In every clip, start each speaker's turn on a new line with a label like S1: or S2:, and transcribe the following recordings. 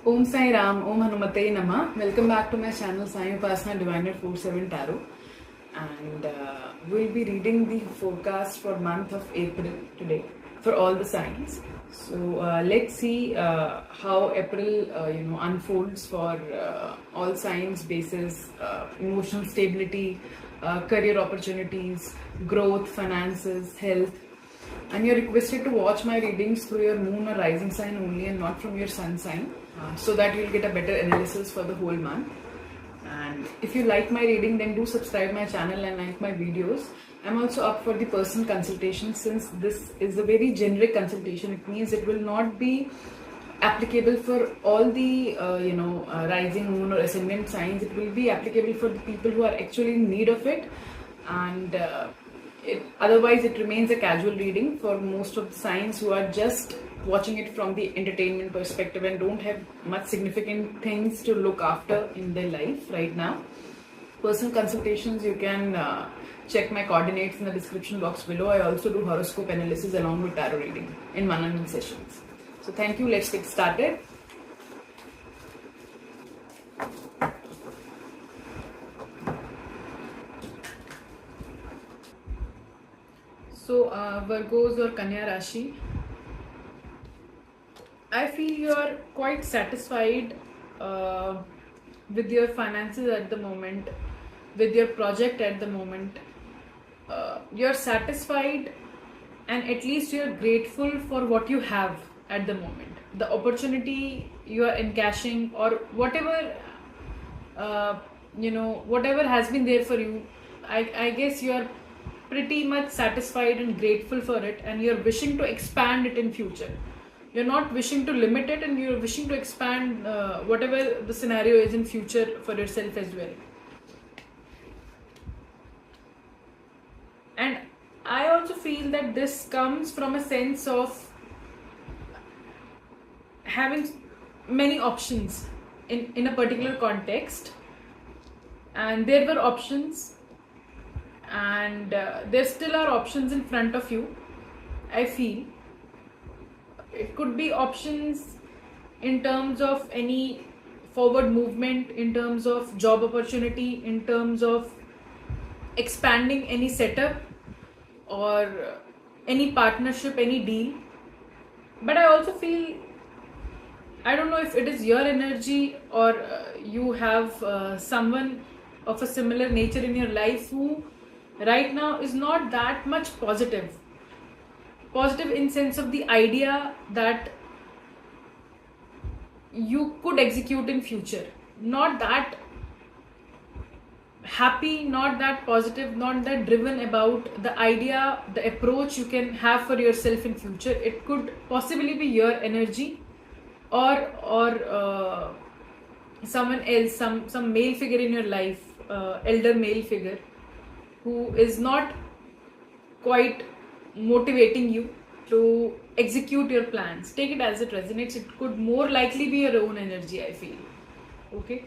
S1: Om Sai Ram, Om Hanumatei Nama. Welcome back to my channel Sai Upasana Diviner 47 Tarot. And we'll be reading the forecast for month of April today for all the signs. So let's see how April unfolds for all signs basis emotional stability, career opportunities, growth, finances, health. And you're requested to watch my readings through your moon or rising sign only and not from your sun sign, so that you'll get a better analysis for the whole month. And if you like my reading, then do subscribe my channel and like my videos. I'm also up for the personal consultation. Since this is a very generic consultation, it means it will not be applicable for all the rising moon or ascendant signs. It will be applicable for the people who are actually in need of it, and otherwise it remains a casual reading for most of the signs who are just watching it from the entertainment perspective and don't have much significant things to look after in their life right now. Personal consultations, you can check my coordinates in the description box below. I also do horoscope analysis along with tarot reading in one-on-one sessions. So thank you. Let's get started. So Virgos or Kanya Rashi, I feel you are quite satisfied with your finances at the moment, with your project at the moment. You're satisfied and at least you're grateful for what you have at the moment. The opportunity you are encashing or whatever, whatever has been there for you, I guess you are pretty much satisfied and grateful for it, and you're wishing to expand it in future. You're not wishing to limit it, and you're wishing to expand whatever the scenario is in future for yourself as well. And I also feel that this comes from a sense of having many options in a particular context, and there were options, and there still are options in front of you. I feel it could be options in terms of any forward movement, in terms of job opportunity, in terms of expanding any setup or any partnership, any deal. But I also feel, I don't know if it is your energy or you have someone of a similar nature in your life who right now is not that much positive in sense of the idea that you could execute in future. Not that happy, not that positive, not that driven about the idea, the approach you can have for yourself in future. It could possibly be your energy or someone else, some male figure in your life, elder male figure, who is not quite motivating you to execute your plans. Take it as it resonates. It could more likely be your own energy, I feel. Okay.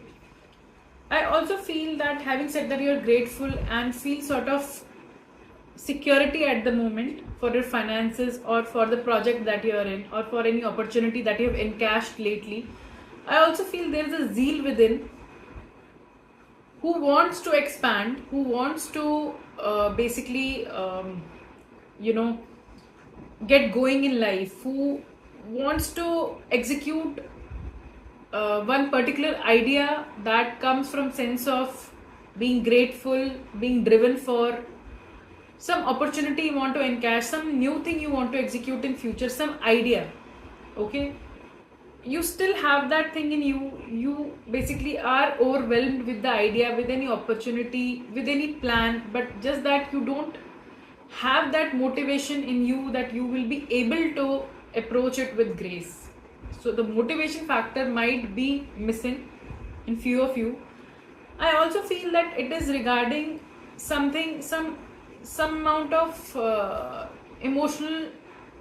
S1: I also feel that, having said that, you're grateful and feel sort of security at the moment for your finances or for the project that you're in or for any opportunity that you have encashed lately. I also feel there is a zeal within who wants to expand, who wants to get going in life, who wants to execute one particular idea that comes from sense of being grateful, being driven for some opportunity you want to encash, some new thing you want to execute in future, some idea. Okay, you still have that thing in you. You basically are overwhelmed with the idea, with any opportunity, with any plan, but just that you don't have that motivation in you that you will be able to approach it with grace. So the motivation factor might be missing in few of you. I also feel that it is regarding something, some amount of emotional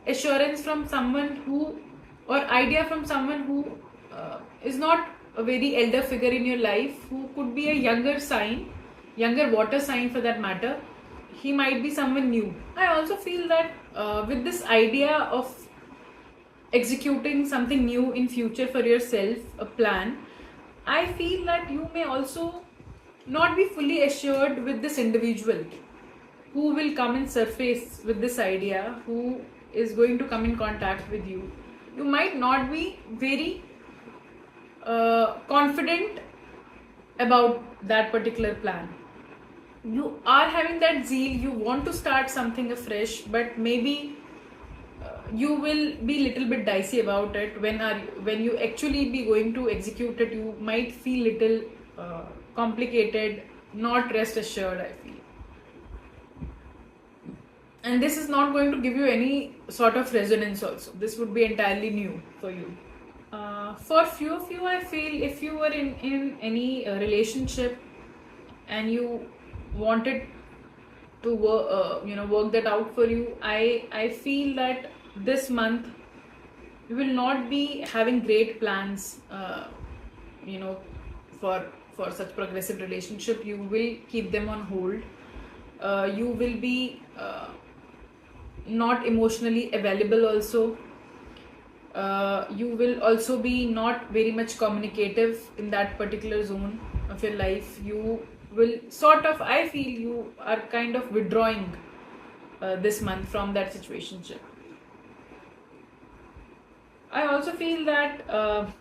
S1: assurance from someone who, or idea from someone who is not a very elder figure in your life, who could be a younger sign, younger water sign for that matter. He might be someone new. I also feel that with this idea of executing something new in future for yourself, a plan, I feel that you may also not be fully assured with this individual who will come and surface with this idea, who is going to come in contact with you. You might not be very confident about that particular plan. You are having that zeal, you want to start something afresh, but maybe you will be little bit dicey about it. When you actually be going to execute it, you might feel little complicated, not rest assured, I feel. And this is not going to give you any sort of resonance also. This would be entirely new for you. For few of you, I feel if you were in any relationship and you wanted to work that out for you, I feel that this month you will not be having great plans for such progressive relationship. You will keep them on hold. You will be not emotionally available also. You will also be not very much communicative in that particular zone of your life. You will sort of, I feel you are kind of withdrawing this month from that situationship. I also feel that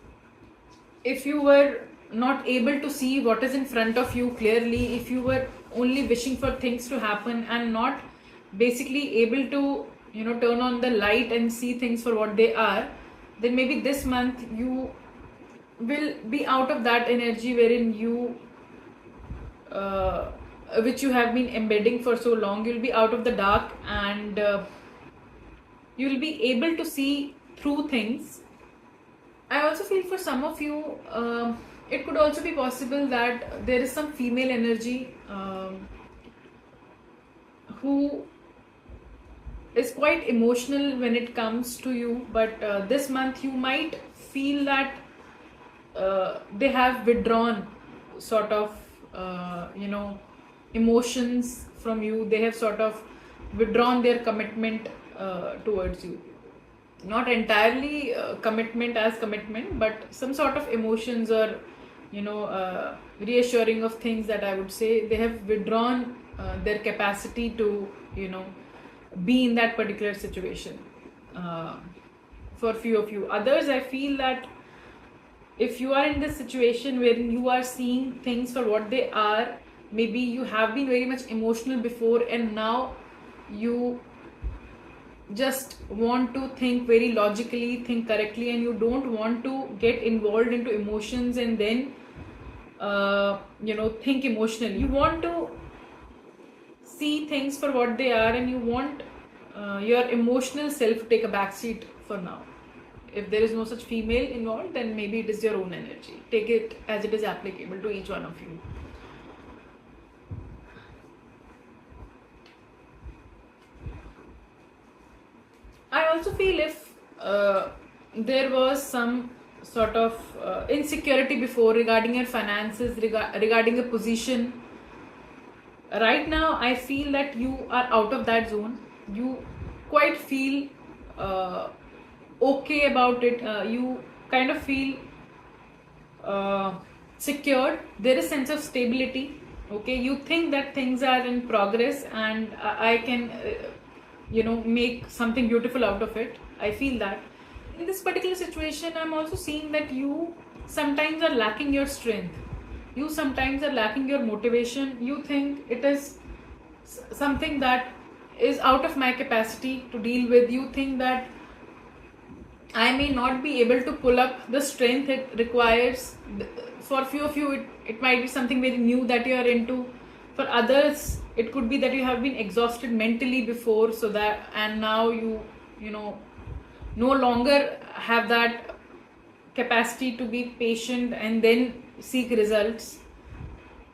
S1: if you were not able to see what is in front of you clearly, if you were only wishing for things to happen and not basically able to turn on the light and see things for what they are, then maybe this month you will be out of that energy wherein you which you have been embedding for so long. You'll be out of the dark and you'll be able to see through things. I also feel for some of you it could also be possible that there is some female energy who is quite emotional when it comes to you, but this month you might feel that they have withdrawn sort of emotions from you. They have sort of withdrawn their commitment towards you. Not entirely commitment as commitment, but some sort of emotions or reassuring of things that I would say they have withdrawn their capacity to be in that particular situation. For few of you others, I feel that if you are in this situation wherein you are seeing things for what they are, maybe you have been very much emotional before and now you just want to think very logically, think correctly, and you don't want to get involved into emotions and then think emotionally. You want to see things for what they are and you want your emotional self to take a backseat for now. If there is no such female involved, then maybe it is your own energy. Take it as it is applicable to each one of you. I also feel if there was some sort of insecurity before regarding your finances, regarding a position, right now I feel that you are out of that zone. You quite feel okay about it. You kind of feel secured. There is sense of stability. Okay, you think that things are in progress and I can make something beautiful out of it. I feel that in this particular situation I'm also seeing that you sometimes are lacking your strength. You sometimes are lacking your motivation. You think it is something that is out of my capacity to deal with. You think that I may not be able to pull up the strength it requires. For few of you it might be something very new that you are into. For others it could be that you have been exhausted mentally before, so that and now you no longer have that capacity to be patient and then seek results.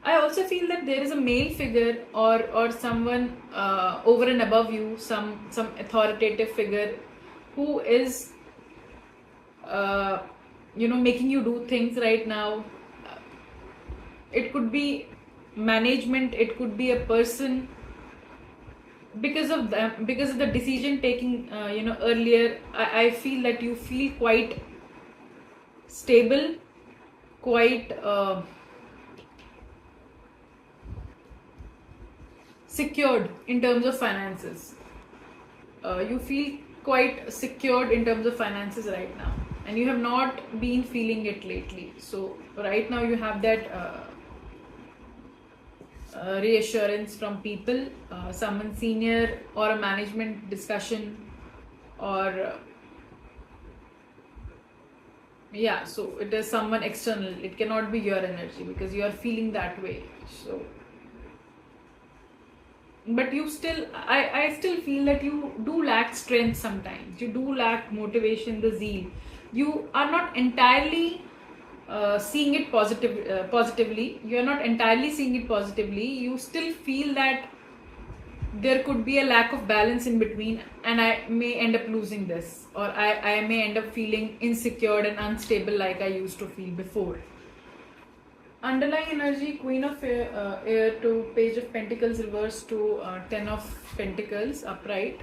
S1: I also feel that there is a male figure or someone over and above you, some authoritative figure who is making you do things right now. It could be management, it could be a person. because of the decision taking earlier, I feel that you feel quite stable, quite secured in terms of finances. You feel quite secured in terms of finances right now, and you have not been feeling it lately. So right now you have that reassurance from people, someone senior, or a management discussion, or so it is someone external. It cannot be your energy because you are feeling that way. So, but you still, I still feel that you do lack strength sometimes. You do lack motivation, the zeal. You are not entirely seeing it positively. You are not entirely seeing it positively. You still feel that there could be a lack of balance in between, and I may end up losing this, or I may end up feeling insecure and unstable like I used to feel before. Underlying energy: Queen of Air to Page of Pentacles reversed to Ten of Pentacles upright.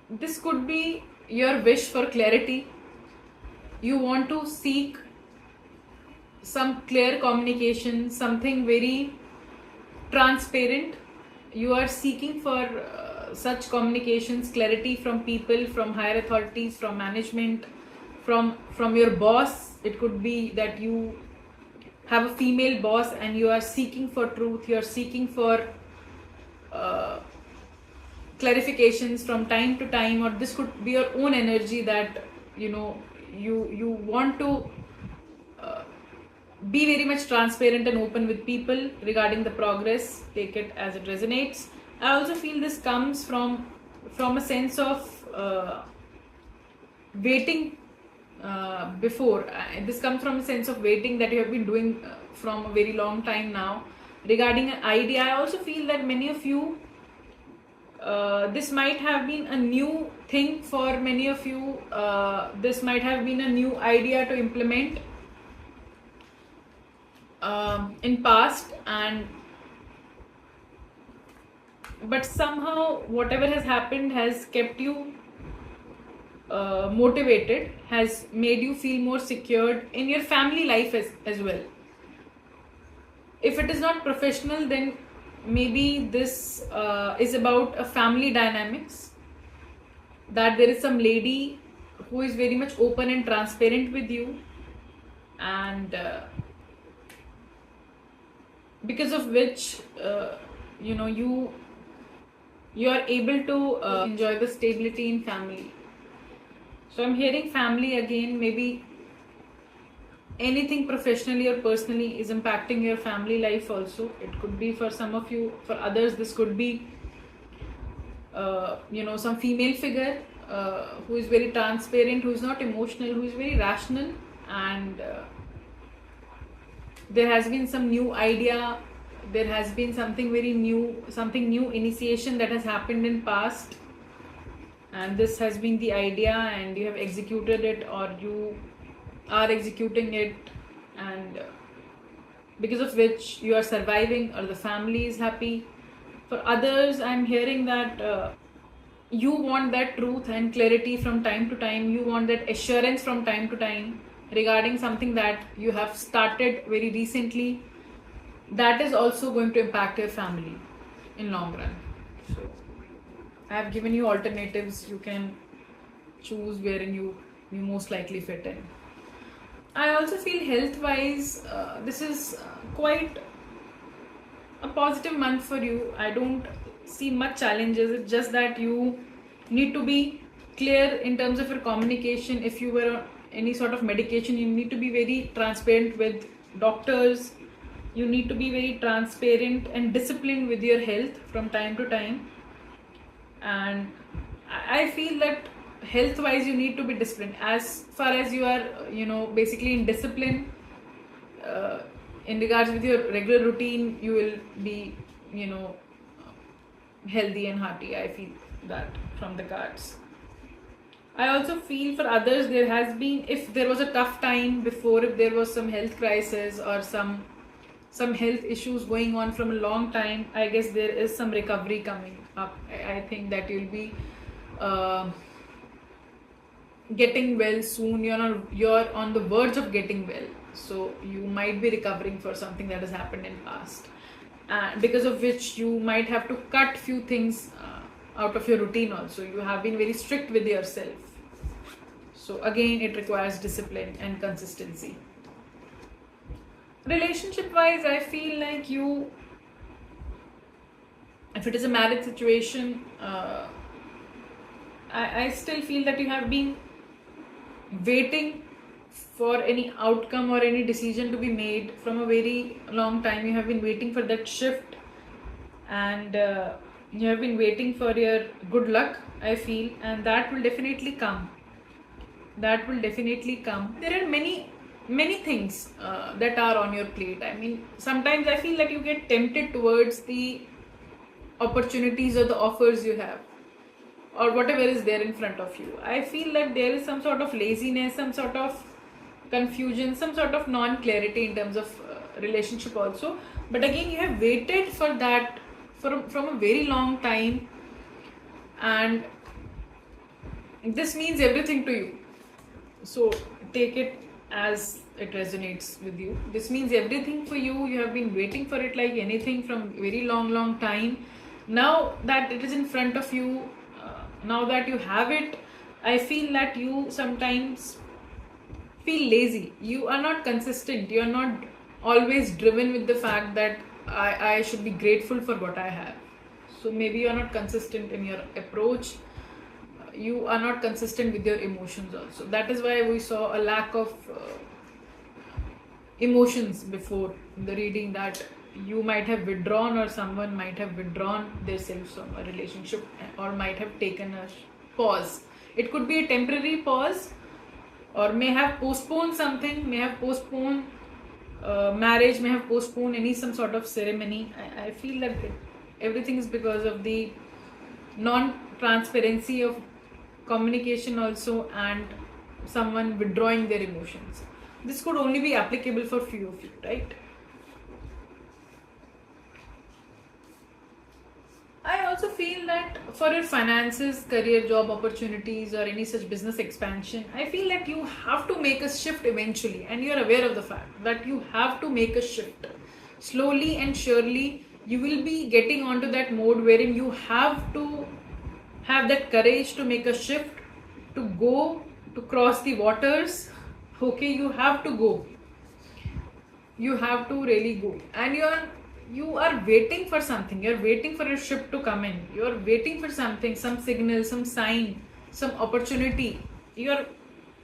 S1: This could be your wish for clarity. You want to seek some clear communication, something very transparent. You are seeking for such communications, clarity from people, from higher authorities, from management, from your boss. It could be that you have a female boss and you are seeking for truth. You are seeking for clarifications from time to time, or this could be your own energy that you want to be very much transparent and open with people regarding the progress. Take it as it resonates. I also feel this comes from a sense of waiting before. This comes from a sense of waiting that you have been doing from a very long time now regarding an idea. I also feel that many of you, this might have been a new thing for many of you. This might have been a new idea to implement in past, but somehow whatever has happened has kept you motivated, has made you feel more secured in your family life as well. If it is not professional, then maybe this is about a family dynamics, that there is some lady who is very much open and transparent with you, and because of which you are able to enjoy the stability in family. So I'm hearing family again. Maybe anything professionally or personally is impacting your family life also. It could be for some of you. For others, this could be some female figure who is very transparent, who is not emotional, who is very rational, and there has been some new idea, there has been something very new, something new initiation that has happened in past, and this has been the idea and you have executed it, or you are executing it, and because of which you are surviving, or the family is happy. For others, I'm hearing that you want that truth and clarity from time to time. You want that assurance from time to time regarding something that you have started very recently, that is also going to impact your family in long run. So I have given you alternatives. You can choose wherein you most likely fit in. I also feel health wise, this is quite a positive month for you. I don't see much challenges. It's just that you need to be clear in terms of your communication. If you were on any sort of medication, you need to be very transparent with doctors. You need to be very transparent and disciplined with your health from time to time. And I feel that health wise you need to be disciplined. As far as you are basically in discipline in regards with your regular routine, you will be healthy and hearty. I feel that from the cards. I also feel for others, there has been, if there was a tough time before, if there was some health crisis or some some health issues going on from a long time, I guess there is some recovery coming up. I think that you'll be getting well soon. You're on the verge of getting well, so you might be recovering for something that has happened in past, because of which you might have to cut few things out of your routine. Also, you have been very strict with yourself, so again it requires discipline and consistency. Relationship wise, I feel like you, if it is a marriage situation, I still feel that you have been waiting for any outcome or any decision to be made from a very long time. You have been waiting for that shift, and you have been waiting for your good luck, I feel, and that will definitely come. That will definitely come. There are many things that are on your plate. I mean, sometimes I feel that you get tempted towards the opportunities or the offers you have, or whatever is there in front of you. I feel that there is some sort of laziness, some sort of confusion, some sort of non-clarity in terms of relationship also. But again, you have waited for that from a very long time, and this means everything to you. So take it as it resonates with you. This means everything for you. You have been waiting for it like anything from very long time. Now that it is in front of you, now that you have it, I feel that you sometimes feel lazy. You are not consistent. You are not always driven with the fact that I should be grateful for what I have. So maybe you are not consistent in your approach. You are not consistent with your emotions also. That is why we saw a lack of emotions before in the reading, that you might have withdrawn, or someone might have withdrawn themselves from a relationship, or might have taken a pause. It could be a temporary pause, or may have postponed something, may have postponed marriage, may have postponed some sort of ceremony. I feel that everything is because of the non-transparency of communication also, and someone withdrawing their emotions. This could only be applicable for few of you, right? I also feel that for your finances, career, job opportunities, or any such business expansion, I feel that you have to make a shift eventually, and you're aware of the fact that you have to make a shift. Slowly and surely, you will be getting onto that mode wherein you have to have that courage to make a shift, to go, to cross the waters. Okay, you have to go. You have to really go. And you are waiting for something. You're waiting for your ship to come in. You're waiting for something, some signal, some sign, some opportunity. You're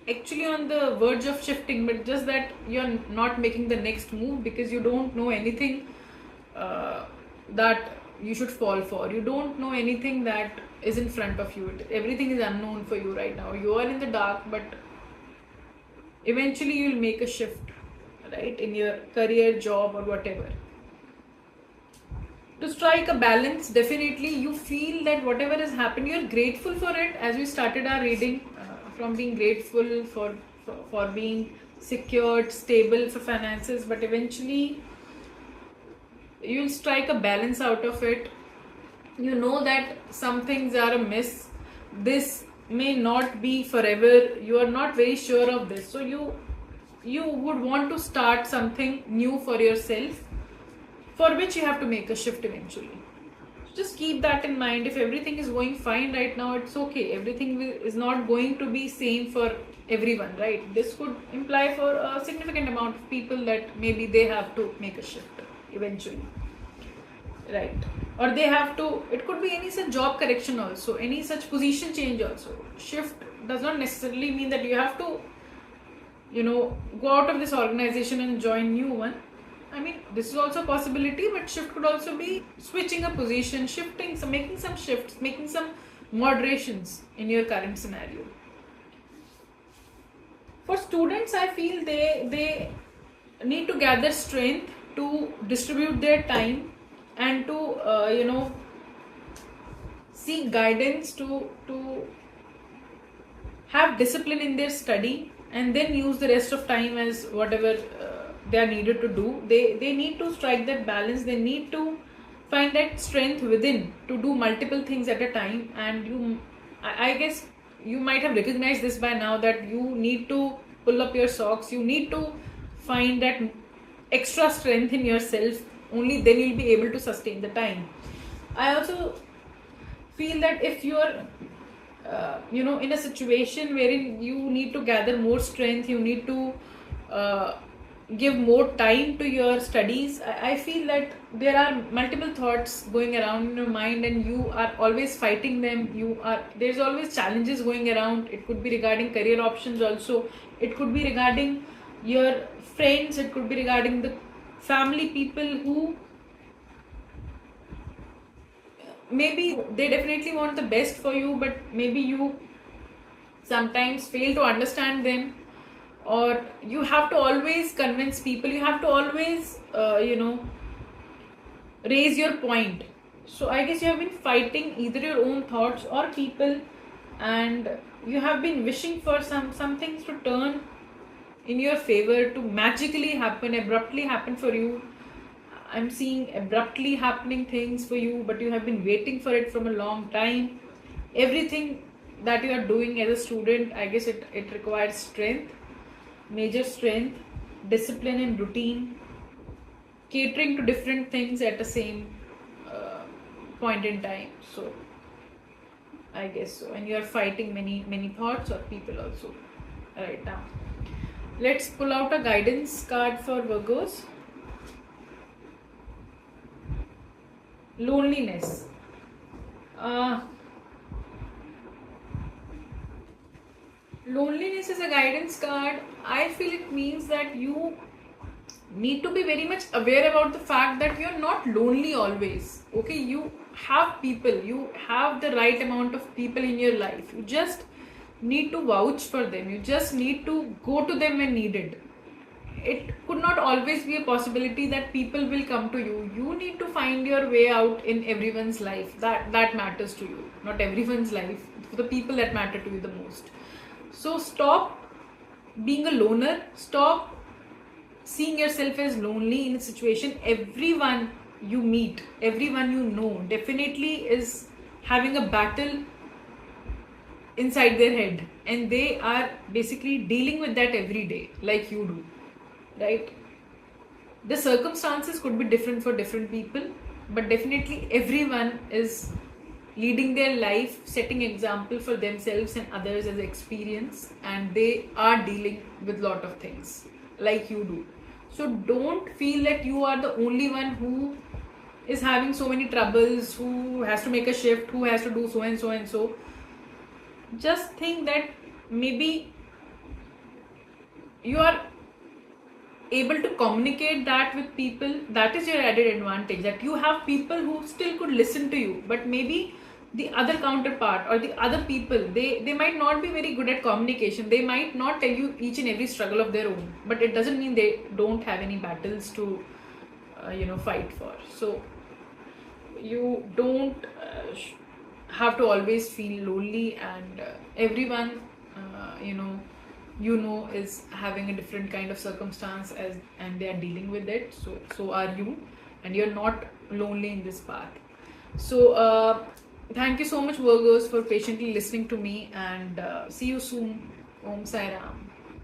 S1: actually on the verge of shifting, but just that you're not making the next move because you don't know anything that you should fall for. You don't know anything that is in front of you. Everything is unknown for you right now. You are in the dark, but eventually you'll make a shift, right, in your career, job, or whatever. To strike a balance, definitely you feel that whatever has happened, you're grateful for it. As we started our reading, from being grateful for being secured, stable for finances, but eventually you'll strike a balance out of it. You know that some things are amiss. This may not be forever. You are not very sure of this, so you would want to start something new for yourself, for which you have to make a shift eventually. Just keep that in mind. If everything is going fine right now, it's okay. Everything is not going to be same for everyone, right? This could imply for a significant amount of people that maybe they have to make a shift eventually, right? Or they have to, it could be any such job correction also, any such position change also. Shift does not necessarily mean that you have to, go out of this organization and join new one. I mean, this is also a possibility, but shift could also be switching a position, shifting, so making some shifts, making some moderations in your current scenario. For students, I feel they need to gather strength to distribute their time and to seek guidance, to have discipline in their study, and then use the rest of time as whatever
S2: they are needed to do. They need to strike that balance. They need to find that strength within to do multiple things at a time. And I guess you might have recognized this by now, that you need to pull up your socks. You need to find that extra strength in yourself. Only then you'll be able to sustain the time. I also feel that if you're in a situation wherein you need to gather more strength, you need to give more time to your studies. I feel that there are multiple thoughts going around in your mind, and you are always fighting them. There's always challenges going around. It could be regarding career options also. It could be regarding your friends. It could be regarding the family people who maybe they definitely want the best for you, but maybe you sometimes fail to understand them, or you have to always convince people. You have to always raise your point. So I guess you have been fighting either your own thoughts or people, and you have been wishing for some things to turn in your favor, to magically happen, abruptly happen for you. I'm seeing abruptly happening things for you, but you have been waiting for it from a long time. Everything that you are doing as a student, I guess it requires strength, major strength, discipline and routine, catering to different things at the same point in time. So I guess so. And you are fighting many thoughts or people also right now. Let's pull out a guidance card for Virgos. Loneliness. Loneliness is a guidance card. I feel it means that you need to be very much aware about the fact that you're not lonely always. Okay, you have people, you have the right amount of people in your life. You just need to vouch for them. You just need to go to them when needed. It could not always be a possibility that people will come to you. You need to find your way out in everyone's life that matters to you. Not everyone's life, for the people that matter to you the most. So stop being a loner. Stop seeing yourself as lonely in a situation. Everyone you meet, everyone you know, definitely is having a battle inside their head, and they are basically dealing with that every day like you do. Right? The circumstances could be different for different people, but definitely everyone is leading their life, setting example for themselves and others as experience, and they are dealing with lot of things like you do. So don't feel that you are the only one who is having so many troubles, who has to make a shift, who has to do so and so and so. Just think that maybe you are able to communicate that with people. That is your added advantage, that you have people who still could listen to you, but maybe the other counterpart or the other people, they might not be very good at communication. They might not tell you each and every struggle of their own, but it doesn't mean they don't have any battles to fight for. So you don't have to always feel lonely, and everyone is having a different kind of circumstance and they are dealing with it. So are you, and you're not lonely in this path. So thank you so much, Virgos, for patiently listening to me, and see you soon. Om Sai Ram.